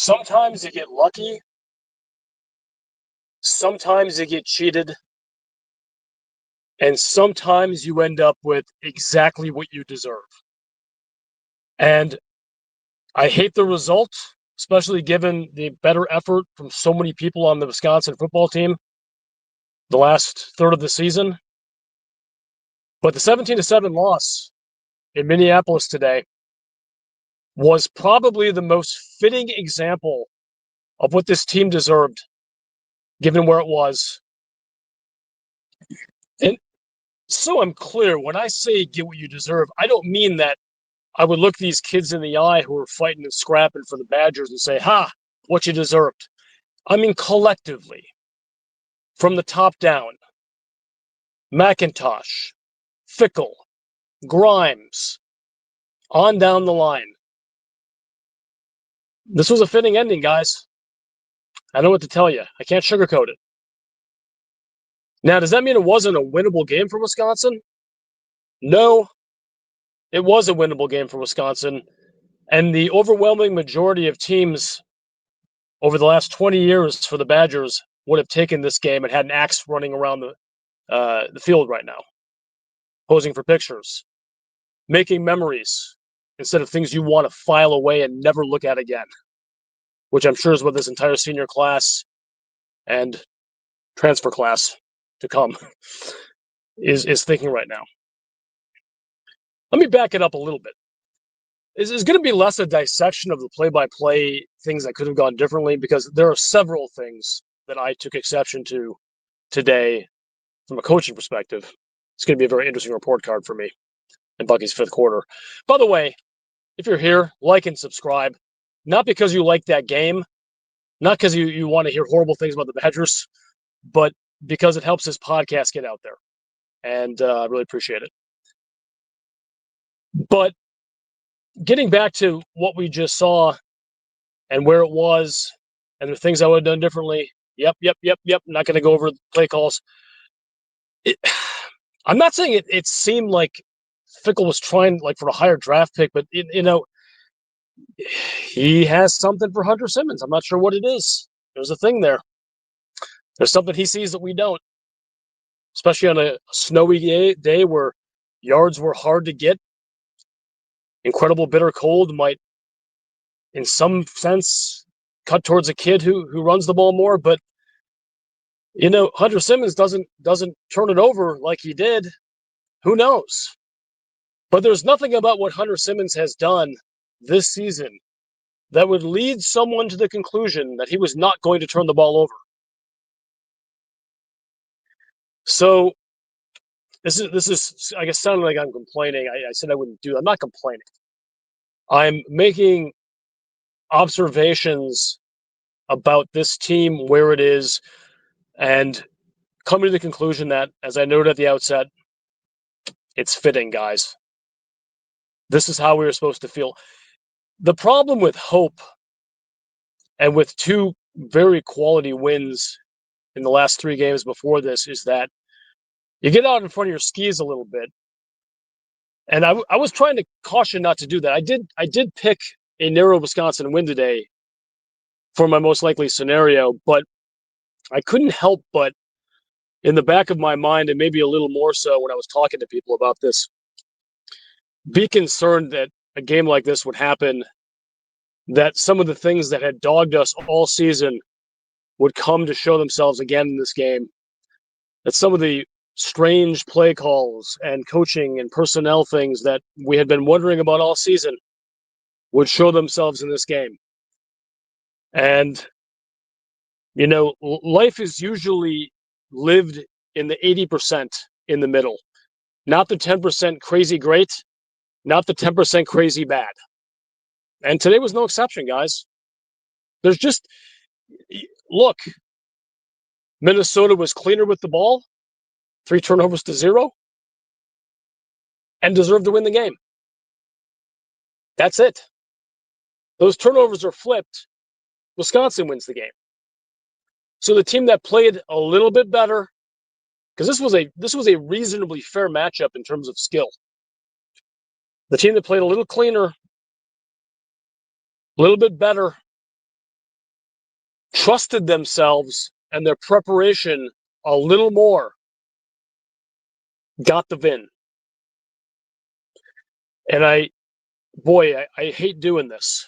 Sometimes you get lucky, sometimes you get cheated, and sometimes you end up with exactly what you deserve. And I hate the result, especially given the better effort from so many people on the Wisconsin football team the last third of the season. But the 17-7 loss in Minneapolis today was probably the most fitting example of what this team deserved, given where it was. And so I'm clear, when I say get what you deserve, I don't mean that I would look these kids in the eye who are fighting and scrapping for the Badgers and say, ha, what you deserved. I mean, collectively, from the top down, McIntosh, Fickell, Grimes, on down the line. This was a fitting ending, guys. I don't know what to tell you. I can't sugarcoat it. Now, does that mean it wasn't a winnable game for Wisconsin? No, it was a winnable game for Wisconsin. And the overwhelming majority of teams over the last 20 years for the Badgers would have taken this game and had an axe running around the field right now, posing for pictures, making memories instead of things you want to file away and never look at again, which I'm sure is what this entire senior class and transfer class to come is thinking right now. Let me back it up a little bit. It's going to be less a dissection of the play-by-play things that could have gone differently, because there are several things that I took exception to today from a coaching perspective. It's going to be a very interesting report card for me in Bucky's fifth quarter. By the way, if you're here, like and subscribe. Not because you like that game, not because you want to hear horrible things about the Badgers, but because it helps this podcast get out there. And I really appreciate it. But getting back to what we just saw and where it was and the things I would have done differently. Yep. Not going to go over the play calls. I'm not saying it seemed like Fickell was trying like for a higher draft pick, but he has something for Hunter Simmons. I'm not sure what it is. There's a thing there. There's something he sees that we don't, especially on a snowy day where yards were hard to get. Incredible bitter cold might, in some sense, cut towards a kid who runs the ball more. But Hunter Simmons doesn't turn it over like he did. Who knows? But there's nothing about what Hunter Simmons has done this season that would lead someone to the conclusion that he was not going to turn the ball over. So this is I guess sounding like I'm complaining. I said I wouldn't do that. I'm not complaining. I'm making observations about this team, where it is, and coming to the conclusion that, as I noted at the outset, it's fitting, guys. This is how we were supposed to feel. The problem with hope and with two very quality wins in the last three games before this is that you get out in front of your skis a little bit. And I was trying to caution not to do that. I did pick a narrow Wisconsin win today for my most likely scenario, but I couldn't help but, in the back of my mind, and maybe a little more so when I was talking to people about this, be concerned that a game like this would happen, that some of the things that had dogged us all season would come to show themselves again in this game, that some of the strange play calls and coaching and personnel things that we had been wondering about all season would show themselves in this game. And, life is usually lived in the 80% in the middle, not the 10% crazy great, not the 10% crazy bad. And today was no exception, guys. There's just, look, Minnesota was cleaner with the ball, 3 turnovers to 0, and deserved to win the game. That's it. Those turnovers are flipped. Wisconsin wins the game. So the team that played a little bit better, because this was a reasonably fair matchup in terms of skill. The team that played a little cleaner, a little bit better, trusted themselves and their preparation a little more, got the win. And I hate doing this.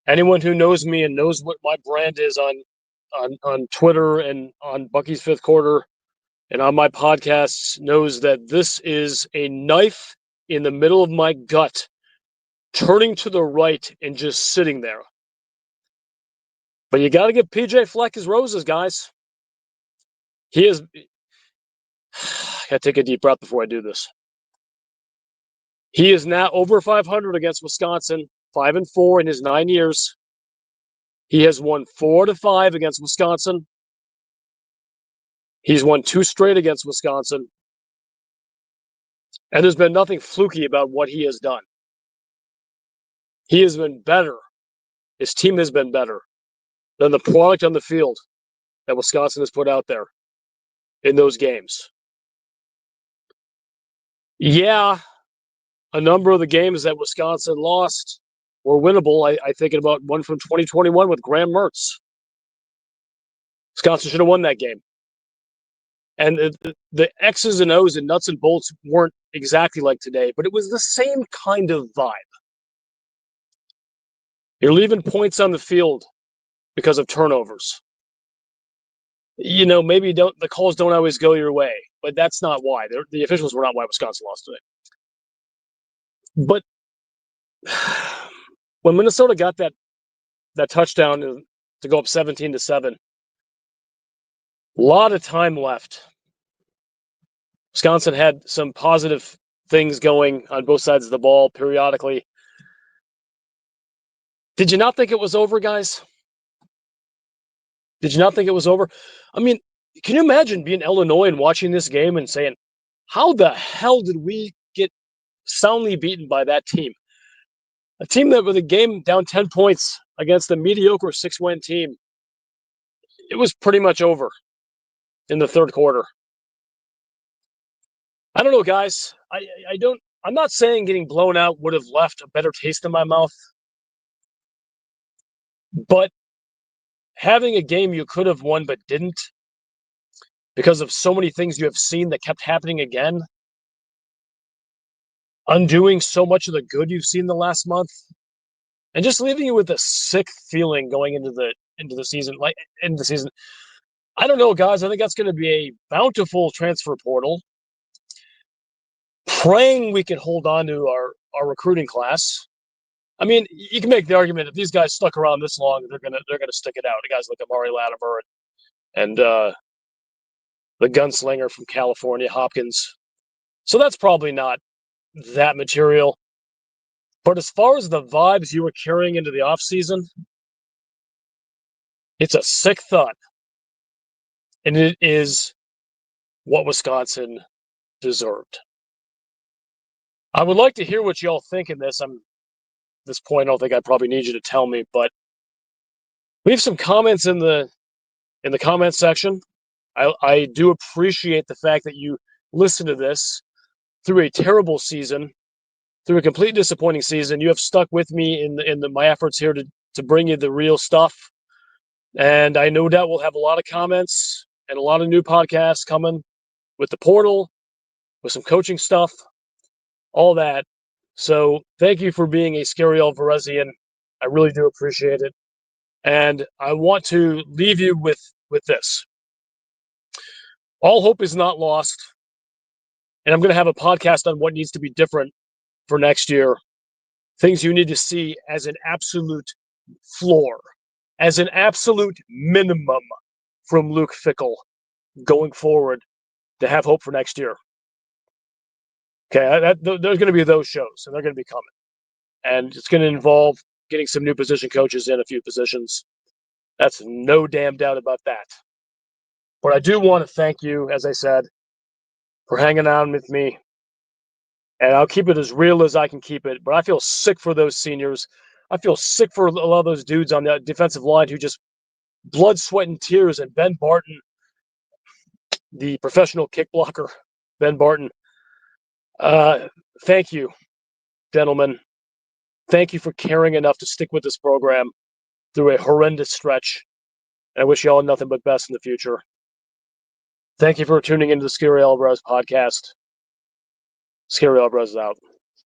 Anyone who knows me and knows what my brand is on Twitter and on Bucky's Fifth Quarter and on my podcasts knows that this is a knife in the middle of my gut, turning to the right and just sitting there. But you got to give PJ Fleck his roses, guys. He is. I got to take a deep breath before I do this. He is now over 500 against Wisconsin, 5-4 in his 9 years. He has won 4-5 against Wisconsin. He's won 2 straight against Wisconsin. And there's been nothing fluky about what he has done. He has been better. His team has been better than the product on the field that Wisconsin has put out there in those games. Yeah, a number of the games that Wisconsin lost were winnable. I think about one from 2021 with Graham Mertz. Wisconsin should have won that game. And the X's and O's and nuts and bolts weren't exactly like today, but it was the same kind of vibe. You're leaving points on the field because of turnovers. You know, maybe the calls don't always go your way, but that's not why. The officials were not why Wisconsin lost today. But when Minnesota got that touchdown to go up 17-7, a lot of time left. Wisconsin had some positive things going on both sides of the ball periodically. Did you not think it was over, guys? Did you not think it was over? I mean, can you imagine being Illinois and watching this game and saying, how the hell did we get soundly beaten by that team? A team that with a game down 10 points against a mediocre 6-win team, it was pretty much over in the third quarter. I don't know, guys. I'm not saying getting blown out would have left a better taste in my mouth, but having a game you could have won but didn't because of so many things you have seen that kept happening again, undoing so much of the good you've seen the last month, and just leaving you with a sick feeling going into the season. I don't know, guys. I think that's going to be a bountiful transfer portal. Praying we can hold on to our recruiting class. I mean, you can make the argument if these guys stuck around this long, they're gonna stick it out. The guys like Amari Latimer and the gunslinger from California, Hopkins. So that's probably not that material. But as far as the vibes you were carrying into the offseason, it's a sick thought. And it is what Wisconsin deserved. I would like to hear what y'all think in this. At this point, I don't think I probably need you to tell me, but leave some comments in the comment section. I do appreciate the fact that you listen to this through a terrible season, through a complete disappointing season. You have stuck with me in my efforts here to bring you the real stuff. And I no doubt we'll have a lot of comments and a lot of new podcasts coming with the portal, with some coaching stuff, all that. So thank you for being a scary old Verezian. I really do appreciate it. And I want to leave you with this. All hope is not lost. And I'm going to have a podcast on what needs to be different for next year. Things you need to see as an absolute floor, as an absolute minimum from Luke Fickell going forward to have hope for next year. Okay, there's going to be those shows, and they're going to be coming. And it's going to involve getting some new position coaches in a few positions. That's no damn doubt about that. But I do want to thank you, as I said, for hanging on with me. And I'll keep it as real as I can keep it. But I feel sick for those seniors. I feel sick for a lot of those dudes on the defensive line who just blood, sweat, and tears. And Ben Barton, the professional kick blocker, Ben Barton. Thank you, gentlemen. Thank you for caring enough to stick with this program. through a horrendous stretch. And I wish you all nothing but best in the future. Thank you for tuning into the Scary Alvarez podcast. Scary Alvarez is out.